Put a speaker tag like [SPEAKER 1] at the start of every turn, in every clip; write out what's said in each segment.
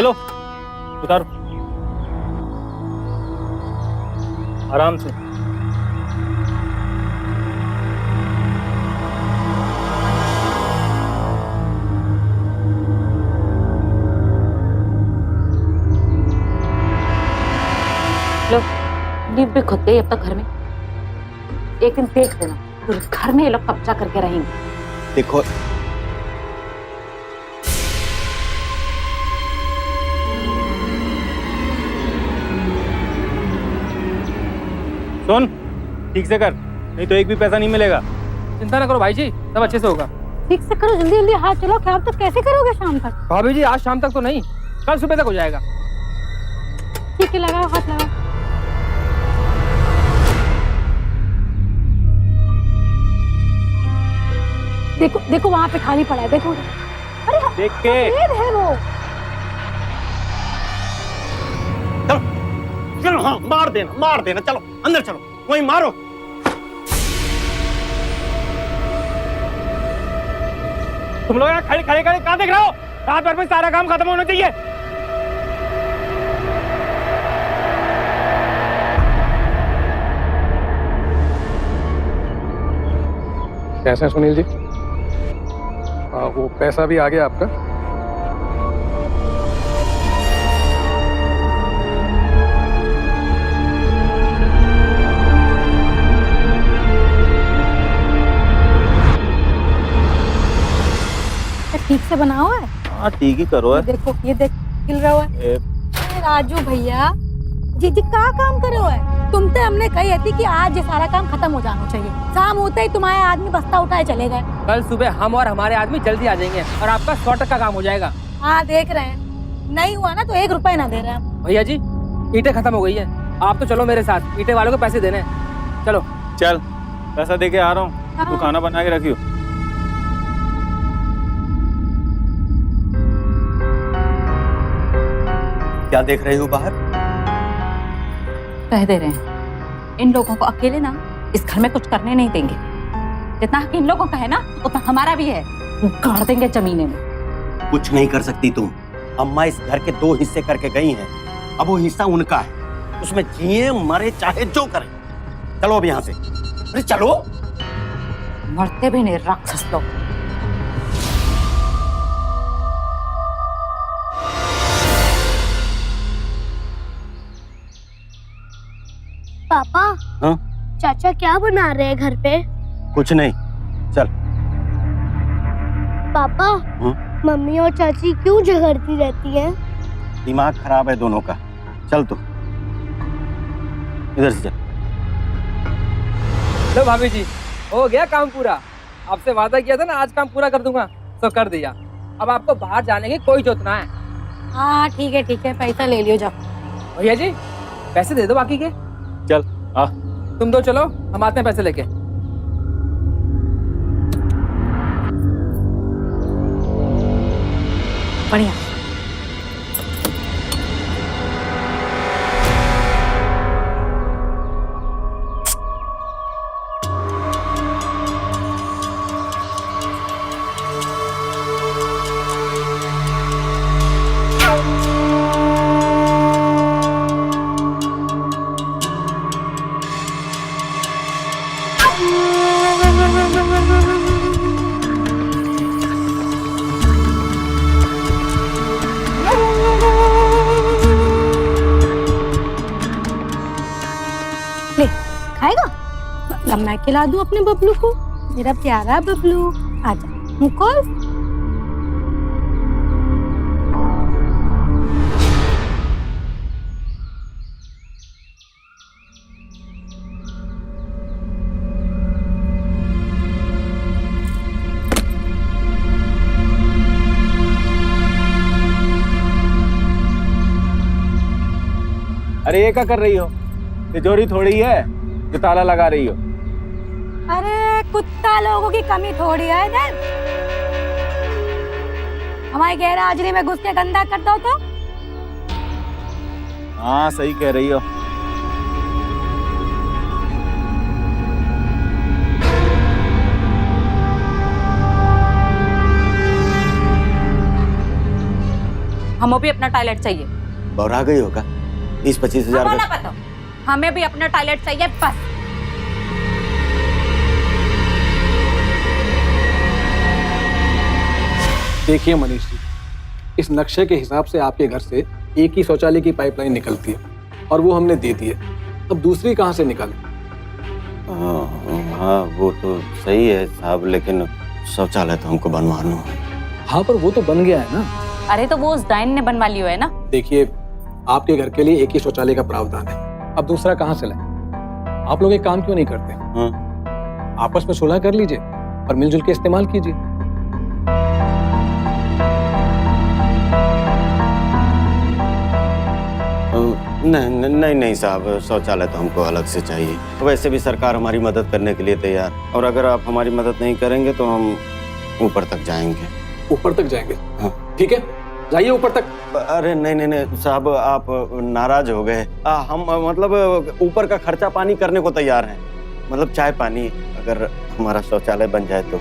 [SPEAKER 1] ये लो, उतारो आराम से।
[SPEAKER 2] लो, नींद भी खुद गई अब तक घर में। एक दिन देख लेना, पूरे घर में ये लोग कब्जा करके रहेंगे।
[SPEAKER 3] देखो
[SPEAKER 1] सुन, ठीक से कर, नहीं तो एक भी पैसा नहीं मिलेगा।
[SPEAKER 4] चिंता ना करो भाई जी, सब अच्छे से होगा।
[SPEAKER 5] ठीक से करो, जल्दी जल्दी हाथ चलाओ। क्या तो कैसे करोगे शाम तक?
[SPEAKER 4] भाभी जी आज शाम तक तो नहीं, कल सुबह तक हो जाएगा।
[SPEAKER 5] ठीक है, लगाओ हाथ लगाओ। देखो देखो वहां पे खाली पड़ा है, देखो। अरे
[SPEAKER 1] देख के
[SPEAKER 5] सफेद है वो।
[SPEAKER 3] चलो चलो, हाँ मार देना, चलो अंदर चलो, वहीं मारो।
[SPEAKER 1] तुम लोग यहाँ खड़े खड़े खड़े कहाँ देख रहे हो? रात भर में सारा काम खत्म होना चाहिए।
[SPEAKER 6] कैसे हैं सुनील जी? वो पैसा भी आ गया आपका।
[SPEAKER 5] ठीक से बनाओ है।
[SPEAKER 3] हाँ ठीक ही करो है।
[SPEAKER 5] देखो ये देख, हिल रहा हुआ है। राजू भैया जी का काम करो है। तुम तो हमने कही थी कि आज ये सारा काम खत्म हो जाना चाहिए। शाम होते ही तुम्हारे आदमी बस्ता उठाए चले गए।
[SPEAKER 4] कल सुबह हम और हमारे आदमी जल्दी आ जाएंगे और आपका 100% काम हो जाएगा।
[SPEAKER 5] हाँ देख रहे हैं, नहीं हुआ ना तो 1 रुपए ना दे रहे हैं।
[SPEAKER 4] भैया जी ईंटें खत्म हो गई है, आप तो चलो मेरे साथ, ईंटें वालों को पैसे देने हैं। चलो
[SPEAKER 1] चल, पैसा दे के आ रहा हूँ, तू खाना बना के रखियो।
[SPEAKER 3] क्या देख रहे हो बाहर?
[SPEAKER 2] कह दे रहे हैं, इन लोगों को अकेले ना इस घर में कुछ करने नहीं देंगे। जितना हक इन लोगों का है ना, उतना हमारा भी है। गाड़ देंगे जमीने में।
[SPEAKER 3] कुछ नहीं कर सकती तुम। अम्मा इस घर के 2 हिस्से करके गई हैं, अब वो हिस्सा उनका है, उसमें जिए मरे चाहे जो करें। चलो अब यहाँ से, अरे चलो।
[SPEAKER 2] मरते भी नहीं राक्षस लोग।
[SPEAKER 7] पापा।
[SPEAKER 3] हाँ?
[SPEAKER 7] चाचा क्या बना रहे हैं घर पे?
[SPEAKER 3] कुछ नहीं, चल।
[SPEAKER 7] पापा, मम्मी और चाची क्यों झगड़ती रहती हैं?
[SPEAKER 3] दिमाग खराब है दोनों का। चल तू इधर से चल।
[SPEAKER 4] लो भाभी जी, हो गया काम पूरा। आपसे वादा किया था ना आज काम पूरा कर दूंगा, तो कर दिया। अब आपको बाहर जाने की कोई जरूरत ना है।
[SPEAKER 5] हाँ ठीक है, पैसा ले लियो जाओ।
[SPEAKER 4] भैया जी पैसे दे दो बाकी के।
[SPEAKER 1] चल आ।
[SPEAKER 4] तुम दो चलो, हम आते हैं पैसे लेके।
[SPEAKER 5] बढ़िया। ले खाएगा? अब मैं खिला दूं अपने बबलू को। मेरा प्यारा बबलू, आजा मुकुल।
[SPEAKER 1] अरे ये क्या कर रही हो? तिजोरी थोड़ी है जो ताला लगा रही हो।
[SPEAKER 5] अरे कुत्ता लोगों की कमी थोड़ी है ना। हमारी गहरा हाजरी में घुस के गंदा कर दो तो।
[SPEAKER 1] हाँ सही कह रही हो।
[SPEAKER 2] हमें भी अपना टॉयलेट चाहिए।
[SPEAKER 3] बौरा गई होगा 20-25 हजार
[SPEAKER 2] हमें
[SPEAKER 3] का।
[SPEAKER 2] ना पता, हमें भी अपना टॉयलेट चाहिए बस।
[SPEAKER 6] देखिए मनीष जी, इस नक्शे के हिसाब से आपके घर से एक ही शौचालय की पाइपलाइन निकलती है और वो हमने दे दी है। अब दूसरी कहाँ से निकालें?
[SPEAKER 3] हाँ वो तो सही है साहब, लेकिन शौचालय तो हमको बनवाना है।
[SPEAKER 6] हाँ पर वो तो बन गया है ना।
[SPEAKER 2] अरे तो वो उस डाइन ने बनवा लियो है ना।
[SPEAKER 6] देखिए, आपके घर के लिए एक ही शौचालय का प्रावधान है, अब दूसरा कहाँ से लाएं? आप लोग एक काम क्यों नहीं करते? आपस में सुलह कर लीजिए और मिलजुल के इस्तेमाल कीजिए।
[SPEAKER 3] नहीं साहब, शौचालय तो हमको अलग से चाहिए। वैसे भी सरकार हमारी मदद करने के लिए तैयार, और अगर आप हमारी मदद नहीं करेंगे तो हम ऊपर तक जाएंगे।
[SPEAKER 6] ऊपर तक जाएंगे?
[SPEAKER 3] हाँ।
[SPEAKER 6] ठीक है, जाइए ऊपर तक।
[SPEAKER 3] अरे नहीं साहब, आप नाराज हो गए। हम मतलब ऊपर का खर्चा पानी करने को तैयार हैं, मतलब चाय पानी, अगर हमारा शौचालय बन जाए तो।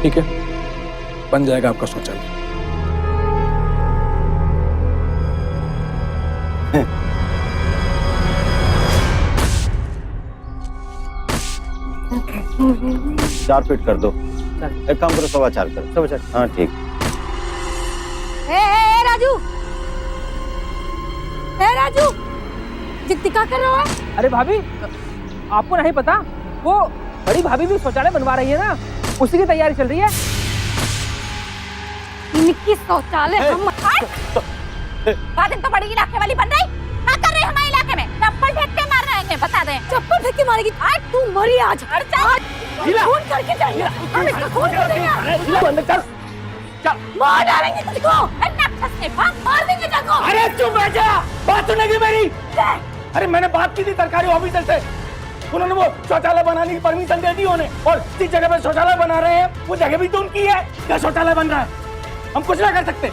[SPEAKER 6] ठीक है, बन जाएगा आपका शौचालय।
[SPEAKER 3] चार फीट कर दो। एक काम करो, 4.25 कर। 4.25? हाँ ठीक।
[SPEAKER 5] ए राजू, राजू, क्या कर रहा है?
[SPEAKER 4] अरे भाभी, आपको नहीं पता, वो बड़ी भाभी भी शौचालय बनवा रही है ना, उसी की तैयारी चल रही है।
[SPEAKER 5] इनकी शौचालय हम
[SPEAKER 2] बादन तो बड़ी इलाके वाली बन रही, क्या कर रही है हमारे इलाके में? चप्पल फेंक के मार रहे हैं, बता दें।
[SPEAKER 5] चप्पल फेंक के मारेगी? आज तू मरी, आज हर खून करके जाएगी। हम इसका खून कर देंगे, मार डालेंगे तुझको। मार देंगे जाको।
[SPEAKER 8] अरे चुप रह जा, बात सुनेगी मेरी? अरे मैंने बात की थी सरकारी ऑफिसर से, उन्होंने वो शौचालय बनाने की परमिशन दे दी उन्हें, और जिस जगह पे शौचालय बना रहे हैं वो जगह भी तो उनकी है। क्या शौचालय बन रहा है, हम कुछ ना कर सकते।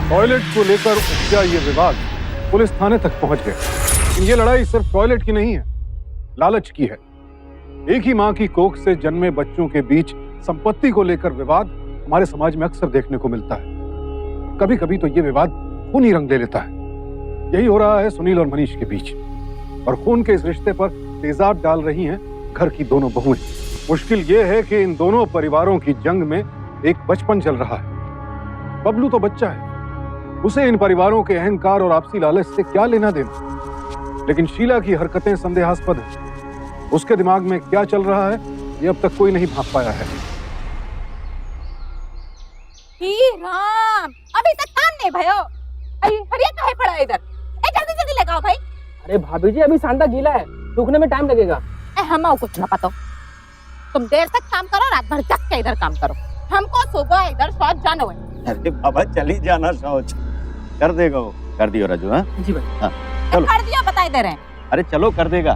[SPEAKER 9] टॉयलेट को लेकर उपजा ये विवाद पुलिस थाने तक पहुंच गया। लेकिन ये लड़ाई सिर्फ टॉयलेट की नहीं है, लालच की है। एक ही मां की कोख से जन्मे बच्चों के बीच संपत्ति को लेकर विवाद हमारे समाज में अक्सर देखने को मिलता है। कभी कभी तो ये विवाद खूनी रंग ले लेता है। यही हो रहा है सुनील और मनीष के बीच, और खून के इस रिश्ते पर तेजाब डाल रही हैं घर की दोनों बहुएं। मुश्किल ये है कि इन दोनों परिवारों की जंग में एक बचपन चल रहा है। बबलू तो बच्चा है, उसे इन परिवारों के अहंकार और आपसी लालच से क्या लेना देना। लेकिन शीला की हरकतें संदेहास्पद हैं। उसके दिमाग में क्या चल रहा है ये अब तक कोई नहीं भांप पाया है।
[SPEAKER 2] राम, अभी तक काम नहीं भयो। हरिया काहे पड़ा है इधर? जल्दी जल्दी लगाओ भाई।
[SPEAKER 4] अरे भाभी जी, अभी सांडा गीला है, सूखने में टाइम लगेगा।
[SPEAKER 2] हम कुछ ना पता, तुम देर तक काम करो, रात भर जग के इधर काम करो। हमको सुबह इधर शौच जाना है।
[SPEAKER 3] अरे बाबा चली जाना, शौच कर देगा वो। कर दियो राजू। हाँ
[SPEAKER 4] जी भाई।
[SPEAKER 3] हाँ चलो
[SPEAKER 2] कर दिया, बता दे रहे हैं।
[SPEAKER 3] अरे चलो कर देगा।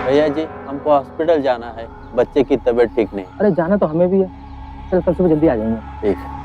[SPEAKER 10] भैया जी, हमको हॉस्पिटल जाना है, बच्चे की तबीयत ठीक नहीं।
[SPEAKER 4] अरे जाना तो हमें भी है, चल कल सुबह जल्दी आ जाएंगे।
[SPEAKER 10] ठीक है।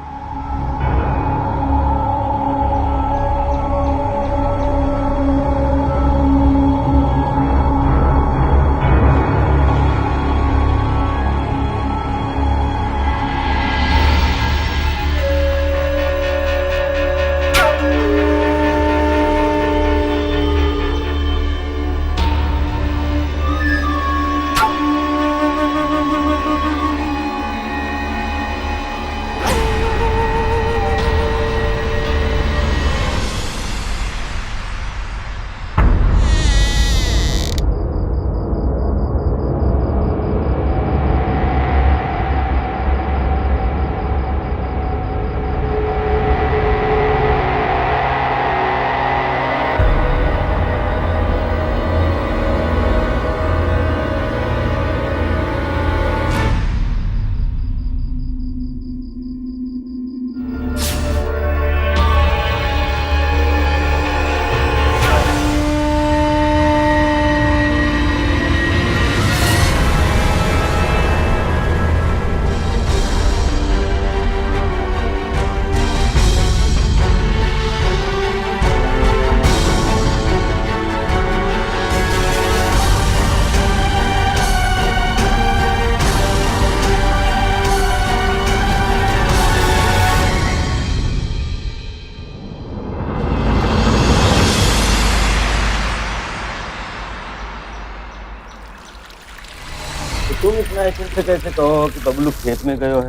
[SPEAKER 3] तुम इतना ऐसे से कैसे कहो कि बबलू खेत में गयो है?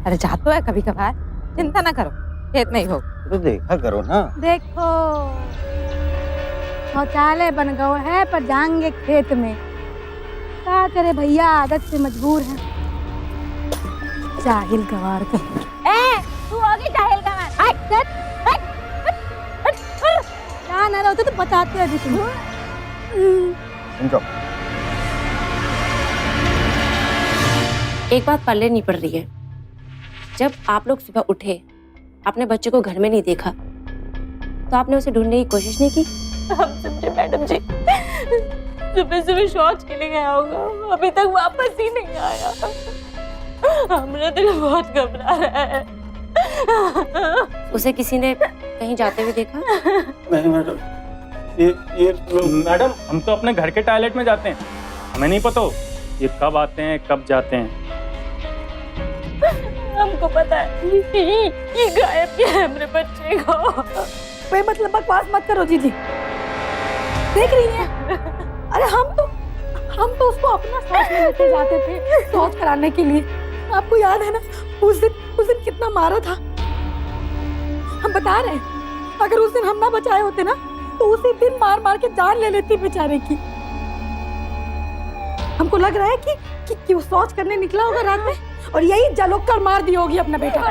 [SPEAKER 2] अरे जा तो है कभी कभार, चिंता ना करो, खेत में ही हो।
[SPEAKER 3] तो देखा करो ना।
[SPEAKER 5] देखो शौचालय बन गया है पर जाएंगे खेत में, क्या करे भैया, आदत से मजबूर है। जाहिल गवार के तू होगी जाहिल गवार। क्या ना होते तो बताते अभी तुम।
[SPEAKER 3] समझो।
[SPEAKER 11] एक बात पल्ले नहीं पड़ रही है। जब आप लोग सुबह उठे, आपने बच्चे को घर में नहीं देखा, तो आपने उसे ढूंढने की कोशिश नहीं की?
[SPEAKER 2] हम समझे मैडम जी, सुबह सुबह शौच के लिए गया होगा, अभी तक वापस ही नहीं आया। हमारा दिल बहुत घबरा रहा है।
[SPEAKER 11] उसे किसी ने कहीं जाते हुए देखा?
[SPEAKER 3] नहीं मैडम, ये
[SPEAKER 1] मैडम हम तो अपने घर के टॉयलेट में जाते हैं, हमें नहीं पता ये कब आते हैं कब जाते हैं।
[SPEAKER 2] हमको पता है ये गायब किया है मेरे बच्चे को।
[SPEAKER 5] कोई मतलब बकवास मत करो जीजी, देख रही हैं? अरे हम तो उसको अपना शौच में लेके जाते थे, शौच कराने के लिए। आपको याद है ना उस दिन कितना मारा था? हम बता रहे हैं, अगर उस दिन हम ना बचाए होते ना तो उसी दिन मार मार के जान ले लेती बेचारे की। हमको लग रहा है कि वो शौच करने निकला होगा रात में और यही जलोग कर मार दी होगी अपना बेटा।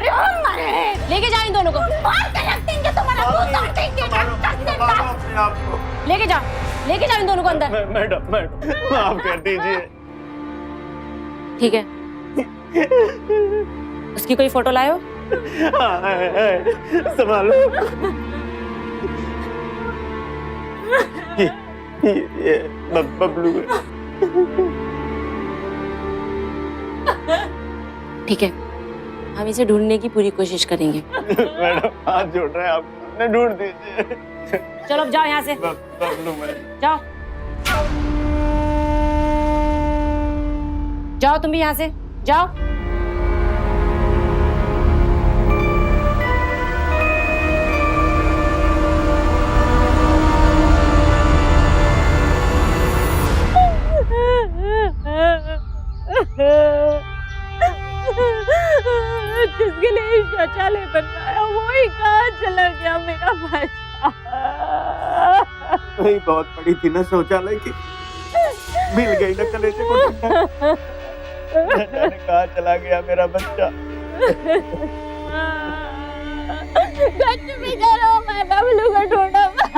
[SPEAKER 11] लेके जाओ इन दोनों को, लेके जाओ इन दोनों को अंदर।
[SPEAKER 3] मैडम माफ कर दीजिए।
[SPEAKER 11] ठीक है, उसकी कोई फोटो लाए हो?
[SPEAKER 3] संभालो। ये बबलू है।
[SPEAKER 11] ठीक है, हम इसे ढूंढने की पूरी कोशिश करेंगे।
[SPEAKER 3] मैडम हाथ जोड़ रहे हैं आपको, ढूंढ दीजिए।
[SPEAKER 11] चलो अब जाओ यहाँ से,
[SPEAKER 3] बबलू
[SPEAKER 11] जाओ जाओ, तुम भी यहाँ से जाओ।
[SPEAKER 2] जिसके लिए शौचालय बनवाया वही कहाँ चला गया मेरा बच्चा।
[SPEAKER 3] वही बहुत बड़ी थी ना शौचालय की, मिल गई ना कलेजे को। कहाँ चला गया मेरा बच्चा?
[SPEAKER 2] कुछ भी करो, मैं बबलू को ढूंढूंगा।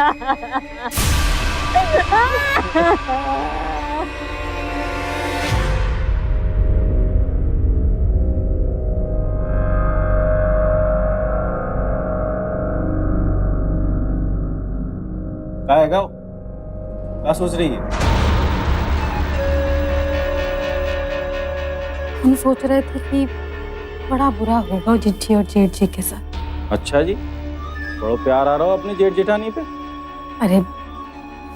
[SPEAKER 1] क्या सोच रही है?
[SPEAKER 5] हम सोच रहे थे कि बड़ा बुरा होगा जिज्जी और जेठ जी के साथ।
[SPEAKER 1] अच्छा जी, बड़ा प्यार आ रहा हो अपने जेठ जेठानी पे।
[SPEAKER 5] अरे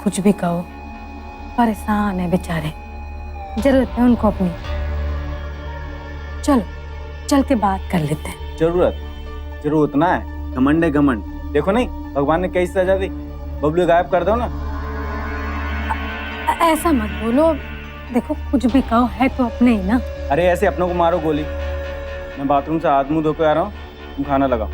[SPEAKER 5] कुछ भी कहो, परेशान है बेचारे, जरूरत है उनको अपनी। चलो चल के बात कर लेते हैं।
[SPEAKER 1] जरूरत ना है, घमंड है घमंड। देखो नहीं भगवान ने कैसी सजा दी, बबलू गायब कर दो ना।
[SPEAKER 5] ऐसा मत बोलो, देखो कुछ भी कहो है तो अपने ही ना।
[SPEAKER 1] अरे ऐसे अपनों को मारो गोली। मैं बाथरूम से हाथ मुंह धो के आ रहा हूँ, तुम खाना लगाओ।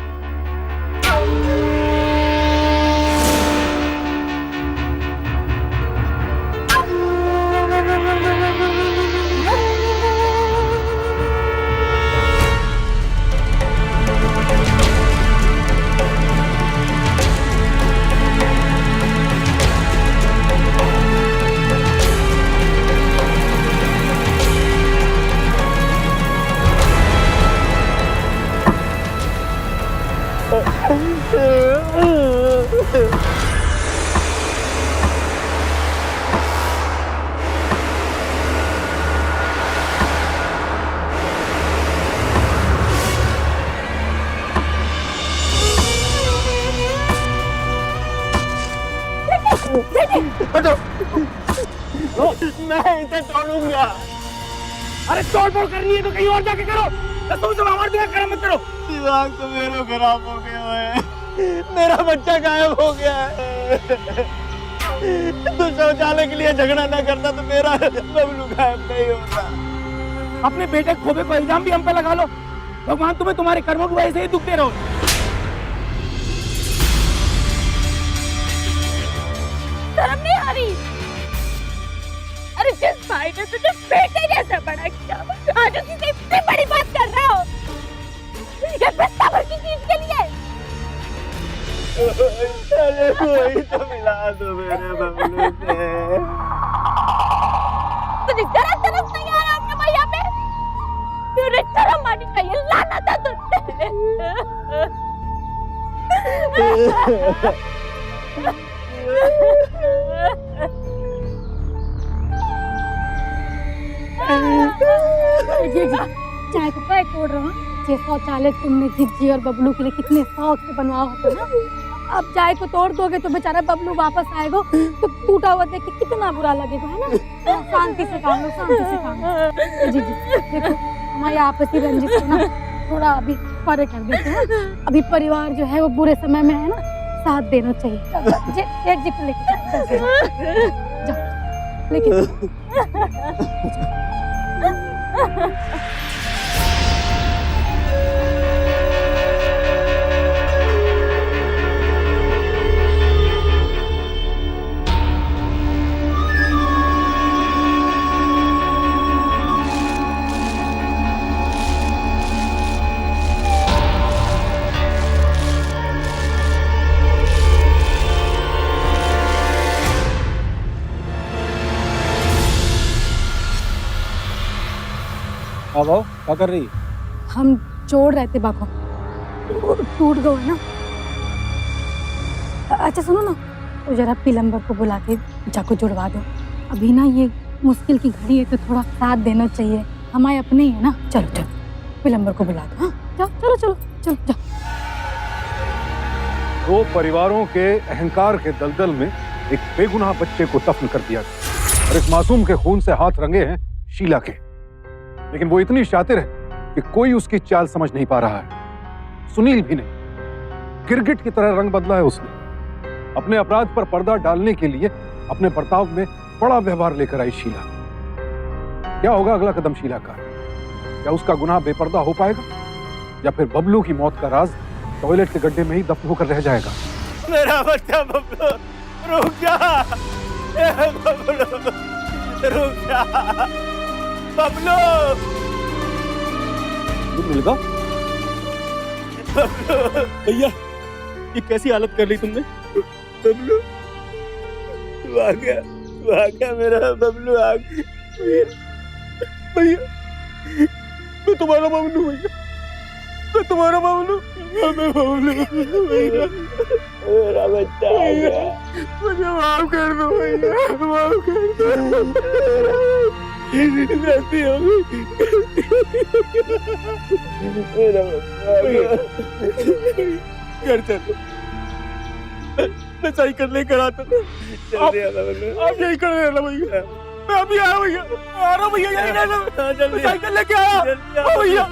[SPEAKER 8] मैं इसे तोड़ूंगा। अरे तोड़ फोड़ करनी है तो कहीं और जाके करो, तुम सब हमारे दिमाग खराब मत करो।
[SPEAKER 3] दिमाग तो मेरा खराब हो गया है, मेरा बच्चा गायब हो गया है। तो शौचालय के लिए झगड़ा ना करता तो मेरा बबलू गायब नहीं होता।
[SPEAKER 8] अपने बेटे खोबे को इल्जाम भी हम पे लगा लो। भगवान तुम्हें तुम्हारे कर्मों की वजह से ही दुख दे रहो।
[SPEAKER 2] शर्म नहीं आ रही? अरे जिस भाई ने तुझे बेटे जैसा बड़ा किया, आज उसी से इतनी बड़ी बात कर रहा हो, ये पिस्ता भर की चीज के लिए।
[SPEAKER 1] अरे वही तो मिला दो मेरे बबलू से।
[SPEAKER 2] तुझे जरा तरस नहीं आ रहा अपने भैया पे? तुझे शर्म आनी चाहिए, लानत है
[SPEAKER 5] जी चाय को काय तोड़ रहा हूँ। ये शौचालय तुमने जिज्जी और बबलू के लिए कितने शौक से बनवा होता ना। अब चाय को तोड़ दोगे तो बेचारा बबलू वापस आएगा तो टूटा हुआ देख के कितना बुरा लगेगा, है ना। शांति से काम लो, शांति से काम लो। जी देखो हमारे आपसी रंजिश को ना थोड़ा अभी परे कर देते हैं। अभी परिवार जो है वो बुरे समय में है ना, साथ देना चाहिए। एक जी को लेके जाओ, लेके
[SPEAKER 1] अब आओ, क्या कर रही?
[SPEAKER 5] हम जोड़ रहे थे बाको, टूट गए ना। अच्छा सुनो ना, तो जरा प्लम्बर को बुला के जाको जुड़वा दो। अभी ना ये मुश्किल की घड़ी है तो थोड़ा साथ देना चाहिए, हमारे अपने ही है ना। चलो चलो प्लम्बर को बुला दो। हाँ जाओ, चलो चलो चलो जाओ।
[SPEAKER 9] दो परिवारों के अहंकार के दलदल में एक बेगुनाह बच्चे को दफन कर दिया और इस मासूम के खून से हाथ रंगे हैं शीला के। लेकिन वो इतनी शातिर है कि कोई उसकी चाल समझ नहीं पा रहा है। सुनील भी नहीं, गिरगिट की तरह रंग बदला है उसने। अपने अपराध पर पर्दा डालने के लिए अपने बर्ताव में बड़ा व्यवहार लेकर आई शीला। क्या होगा अगला कदम शीला का? क्या उसका गुनाह बेपर्दा हो पाएगा या फिर बबलू की मौत का राज टॉयलेट के गड्ढे में ही दफन होकर रह जाएगा?
[SPEAKER 1] मेरा बच्चा बबलू, रुक जा बबलू, रुक जा बबलू।
[SPEAKER 6] मिल गया
[SPEAKER 1] भैया, ये कैसी हालत कर ली तुमने? बबलू तू आ गया मेरा बबलू आ गया। भैया मैं तुम्हारा बबलू, भैया मैं तुम्हारा बबलू, मैं बबलू भैया, मेरा बच्चा आ गया। मुझे माफ कर दो भैया, माफ कर दो। गलती हो गई, मेरा बच्चा आ गया। घर चलो, मैं साइकिल लेकर आता था। आप यही कर रहना भैया, मैं अभी आ रहा हूँ भैया, आ रहा हूँ भैया, यही रहना। साइकिल लेके आया भैया।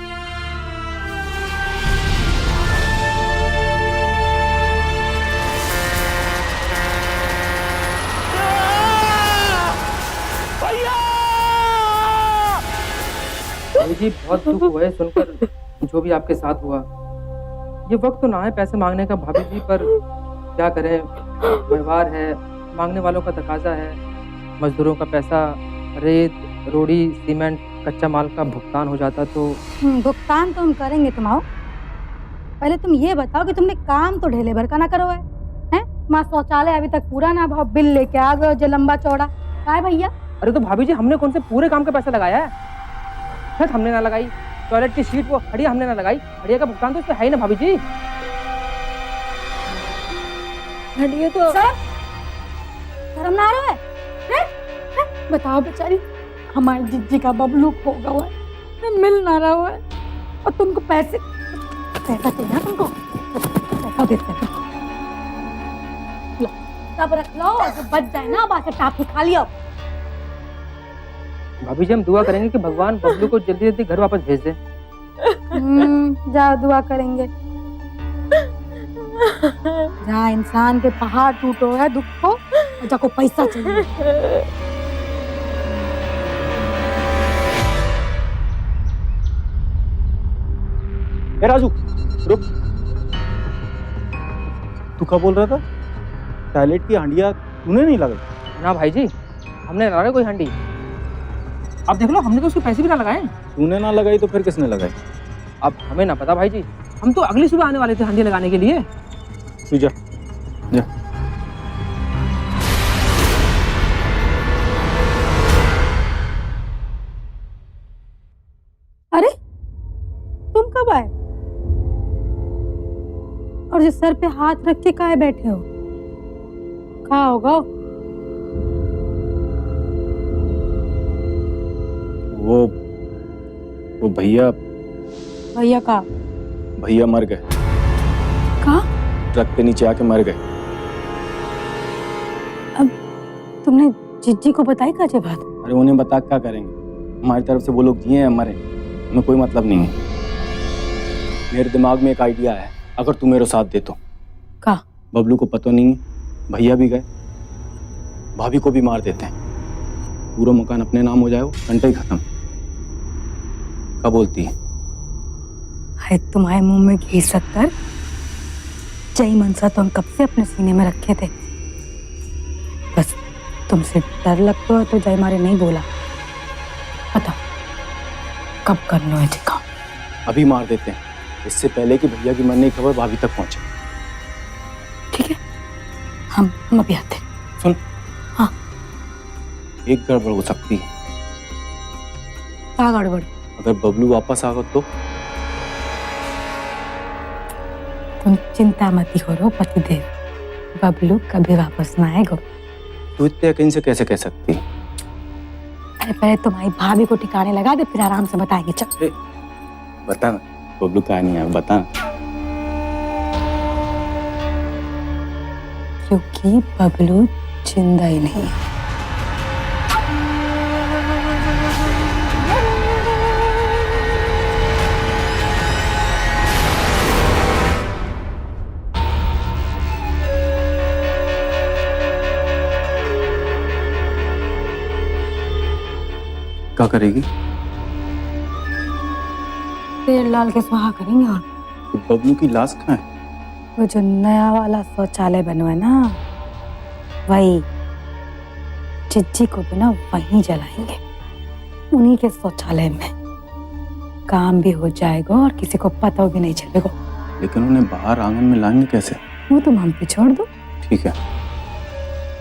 [SPEAKER 4] जी बहुत दुख हुआ है सुनकर जो भी आपके साथ हुआ। ये वक्त तो ना है पैसे मांगने का भाभी जी, पर क्या करें, व्यवहार है, मांगने वालों का तकाजा है। मजदूरों का पैसा, रेत, रोड़ी, सीमेंट, कच्चा माल का भुगतान हो जाता तो
[SPEAKER 5] भुगतान तो हम करेंगे। तुम आओ, पहले तुम ये बताओ कि तुमने काम तो ढेले भर का ना करो है? माँ शौचालय अभी तक पूरा ना भाव, बिल लेके आ गए जो लंबा चौड़ा। क्या है भैया?
[SPEAKER 4] अरे तो भाभी जी हमने कौन से पूरे काम का पैसा लगाया है? छत हमने ना लगाई, टॉयलेट की शीट वो हड़िया हमने ना लगाई। हड़िया का भुगतान तो उसमें है ही ना भाभी जी।
[SPEAKER 5] हड़िया तो शर्म ना आ रहा है? बताओ बेचारी, हमारी जिज्जी का बबलू खो गया है, मिल ना रहा है, और तुमको पैसा चाहिए ना? तुमको पैसा देते हैं, लो सब रख लो, और जो बच जाए ना बाकी टाप खा लियो।
[SPEAKER 4] भाभी जी हम दुआ करेंगे कि भगवान बबलू को जल्दी जल्दी घर वापस भेज दे।
[SPEAKER 5] जाओ दुआ करेंगे। जहाँ इंसान के पहाड़ टूटो है दुख को, और जाको पैसा चाहिए।
[SPEAKER 1] ए राजू रुक, तू क्या बोल रहा था? टॉयलेट की हांडिया तूने नहीं लगाई?
[SPEAKER 4] ना भाई जी, हमने ना लगाई कोई हंडी। अब देख लो, हमने तो उसके पैसे भी ना लगाए।
[SPEAKER 1] तूने ना लगाई तो फिर किसने लगाई?
[SPEAKER 4] अब हमें ना पता भाई जी, हम तो अगली सुबह आने वाले थे हंडी लगाने के लिए।
[SPEAKER 1] तू जा जा।
[SPEAKER 5] अरे तुम कब आए? और जो सर पे हाथ रख के काहे बैठे हो? कहा होगा?
[SPEAKER 1] वो भैया
[SPEAKER 5] भैया का?
[SPEAKER 1] भैया मर गए।
[SPEAKER 5] कहा?
[SPEAKER 1] ट्रक के नीचे आके मर गए।
[SPEAKER 5] अब तुमने जीजी को बताई का जे बात?
[SPEAKER 1] अरे उन्हें बता क्या करेंगे, हमारी तरफ से वो लोग जिए या मरे हमें कोई मतलब नहीं है। मेरे दिमाग में एक आइडिया है, अगर तू मेरे साथ दे तो।
[SPEAKER 5] का?
[SPEAKER 1] बबलू को पता नहीं है, भैया भी गए, भाभी को भी मार देते हैं, पूरा मकान अपने नाम हो जाए, वो घंटे ही खत्म। क्या बोलती है?
[SPEAKER 5] है तुम्हारे मुंह में घी शक्कर, जय मनसा तो हम कब से अपने सीने में रखे थे। बस तुमसे डर लगता है तो जय मारे नहीं बोला। पता कब करना है दिखाओ।
[SPEAKER 1] अभी मार देते हैं, इससे पहले कि भैया की मरने की खबर भाभी तक पहुंचे।
[SPEAKER 5] ठीक है, हम अभी आते हैं।
[SPEAKER 1] सुन।
[SPEAKER 5] हाँ।
[SPEAKER 1] एक गड़बड़ हो सकती है।
[SPEAKER 5] क्या गड़बड़?
[SPEAKER 1] अगर बबलू वापस आ गया तो?
[SPEAKER 5] तुम चिंता मत करो पतिदेव, बबलू कभी वापस ना आएगा।
[SPEAKER 1] तू इतने यकीन से कैसे कह सकती है?
[SPEAKER 5] अरे पहले तुम्हारी भाभी को ठिकाने लगा दे, फिर आराम से बताएंगे। चल
[SPEAKER 1] बता ना, बबलू कहाँ नहीं है, बता।
[SPEAKER 5] क्योंकि बबलू जिंदा ही नहीं है।
[SPEAKER 1] क्या करेगी?
[SPEAKER 5] तेल डाल के स्वाहा करेंगे। और
[SPEAKER 1] तो बबलू की लाश कहाँ है?
[SPEAKER 5] वो जो नया वाला शौचालय बना है ना, वही चिज्जी को भी ना वहीं जलाएंगे, उन्हीं के शौचालय में। काम भी हो जाएगा और किसी को पता भी नहीं चलेगा।
[SPEAKER 1] लेकिन उन्हें बाहर आंगन में लाएंगे कैसे?
[SPEAKER 5] वो तुम हम पे छोड़ दो।
[SPEAKER 1] ठीक है,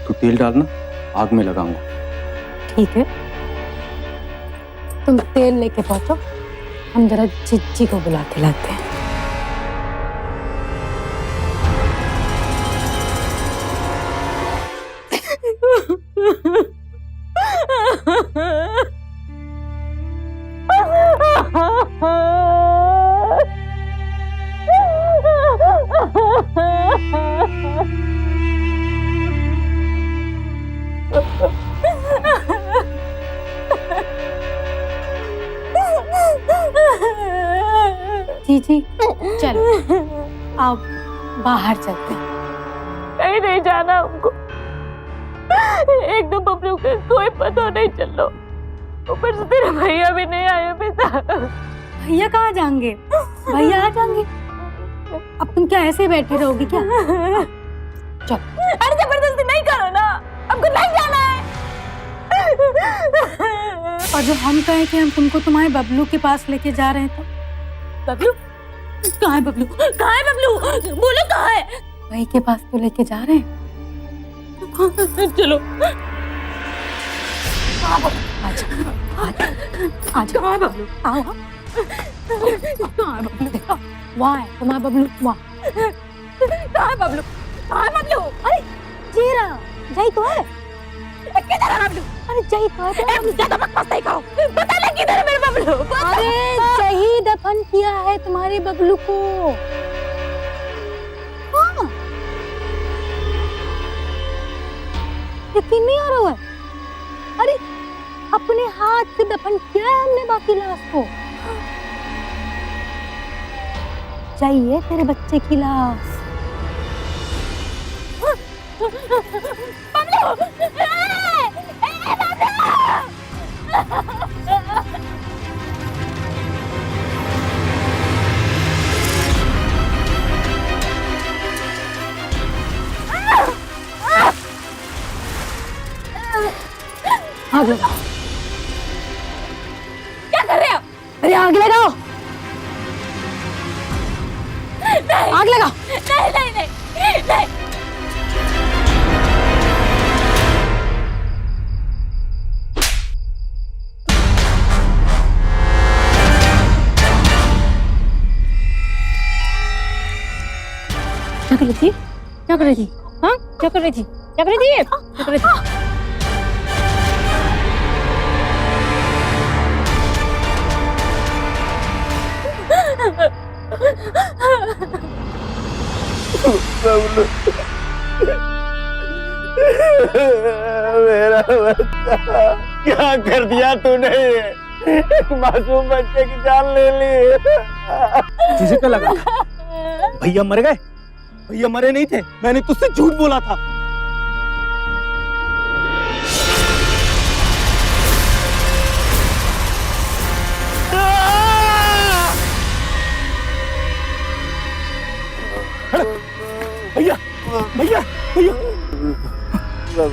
[SPEAKER 1] तू तेल डालना, आग में लगाऊंगा।
[SPEAKER 5] ठीक है, तुम तेल लेके पहुंचो, हम जरा चिज्जी को बुला के लाते हैं। जी चलो आओ बाहर चलते हैं।
[SPEAKER 2] कहीं नहीं जाना हमको, एकदम बबलू का कोई पता नहीं चल रहा, ऊपर से तेरे भैया भी नहीं आए। बेटा
[SPEAKER 5] भैया कहाँ जाएंगे? भैया आ जाएंगे। अब तुम क्या ऐसे बैठे रहोगी क्या? चल।
[SPEAKER 2] अरे जबरदस्ती नहीं करो ना, हमको नहीं जाना है।
[SPEAKER 5] और जो हम कहें कि हम तुमको तुम्हारे बबलू के पास लेके जा रहे हैं तो?
[SPEAKER 2] बबलू कहाँ है? बबलू कहाँ है? बबलू बोलो कहाँ है?
[SPEAKER 5] वही के पास तो लेके जा रहे हैं।
[SPEAKER 2] चलो
[SPEAKER 5] आजा कहाँ है बबलू? आओ कहाँ है बबलू? देखो वहाँ है तुम्हारा बबलू, वहाँ।
[SPEAKER 2] कहाँ है बबलू? कहाँ है बबलू?
[SPEAKER 5] अरे जीरा जय तो है।
[SPEAKER 2] किधर है बबलू?
[SPEAKER 5] अरे जय तो है।
[SPEAKER 2] ज्यादा बकवास नहीं करो, पता नहीं किधर है मेरे बबलू।
[SPEAKER 5] अरे जही दफन किया है तुम्हारे बबलू को। हाँ यकीन नहीं आ रहा है? अरे अपने हाथ से दफन किया है हमने बाकी लाश को। चाहिए तेरे बच्चे की लाश। आग लगाओ।
[SPEAKER 2] क्या कर रहे हो?
[SPEAKER 5] अरे आग लगाओ,
[SPEAKER 2] नहीं,
[SPEAKER 5] आग लगाओ।
[SPEAKER 2] नहीं नहीं नहीं नहीं।
[SPEAKER 11] क्या कर रही थी? क्या कर रही थी? हाँ, क्या कर रही थी? क्या कर रही थी? क्या कर रही थी?
[SPEAKER 1] मेरा बच्चा, क्या कर दिया तूने? एक मासूम बच्चे की जान ले ली।
[SPEAKER 8] तुझे क्या लगा?
[SPEAKER 1] भैया मर गए? भैया मरे नहीं थे, मैंने तुझसे झूठ बोला था। भैया भैया भैया,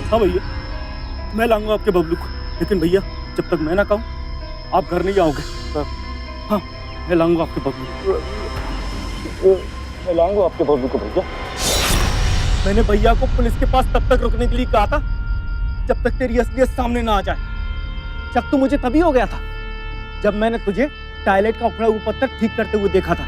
[SPEAKER 1] हाँ भैया, मैं लाऊंगा आपके बबलू को, लेकिन भैया जब तक मैं ना कहूँ आप घर नहीं आओगे। हाँ, मैं लाऊंगा आपके बबलू को, मैं लाऊंगा आपके बबलू को भैया। मैंने भैया को पुलिस के पास तब तक रुकने के लिए कहा था जब तक तेरी असलियत सामने ना आ जाए। शक तो मुझे तभी हो गया था जब मैंने तुझे टॉयलेट का उखड़ा हुआ पत्थर ठीक करते हुए देखा था।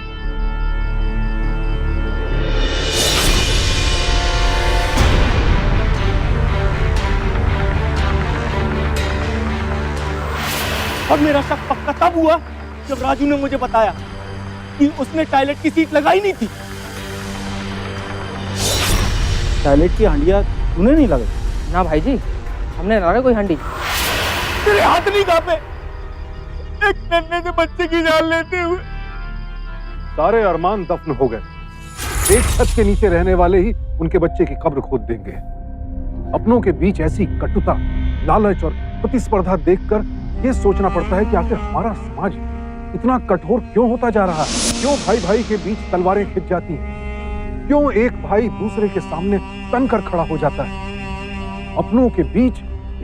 [SPEAKER 1] अब मेरा शक पक्का तब हुआ जब राजू ने मुझे बताया कि उसने टॉयलेट की सीट लगाई नहीं थी। टॉयलेट की हांडिया तूने नहीं लगाई?
[SPEAKER 4] ना भाई जी, हमने लगा कोई हंडी।
[SPEAKER 1] तेरे हाथ नहीं कांपे एक नन्हे से बच्चे की जान लेते हुए?
[SPEAKER 9] सारे अरमान दफन हो गए। एक छत के नीचे रहने वाले ही उनके बच्चे की कब्र खोद देंगे। अपनों के बीच ऐसी कटुता, लालच और प्रतिस्पर्धा देखकर ये सोचना पड़ता है कि आखिर हमारा समाज इतना कठोर क्यों होता जा रहा है? क्यों भाई भाई के बीच तलवारें खिंच जाती हैं? क्यों एक भाई दूसरे के सामने तन कर खड़ा हो जाता है? अपनों के बीच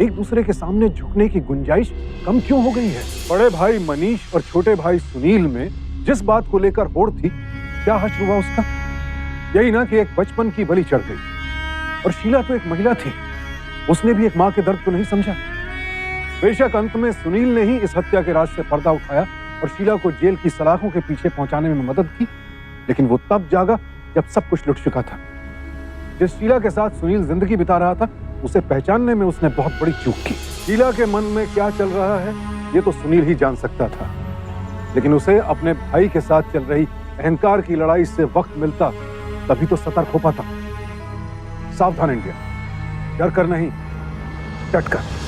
[SPEAKER 9] एक दूसरे के सामने झुकने की गुंजाइश कम क्यों हो गई है? बड़े भाई मनीष और छोटे भाई सुनील में जिस बात को लेकर होड़ थी, क्या हश्र हुआ उसका? यही ना कि एक बचपन की बलि चढ़ गई। और शीला तो एक महिला थी, उसने भी एक माँ के दर्द को नहीं समझा। बेशक अंत में सुनील ने ही इस हत्या के राज से पर्दा उठाया और शीला को जेल की सलाखों के पीछे पहुंचाने में मदद की, लेकिन वो तब जागा जब सब कुछ लुट चुका था। जिस शीला के साथ सुनील जिंदगी बिता रहा था, उसे पहचानने में उसने बहुत बड़ी चूक की। शीला के मन में क्या चल रहा है ये तो सुनील ही जान सकता था, लेकिन उसे अपने भाई के साथ चल रही अहंकार की लड़ाई से वक्त मिलता तभी तो सतर्क हो पाता। सावधान इंडिया, डर कर नहीं, डट कर।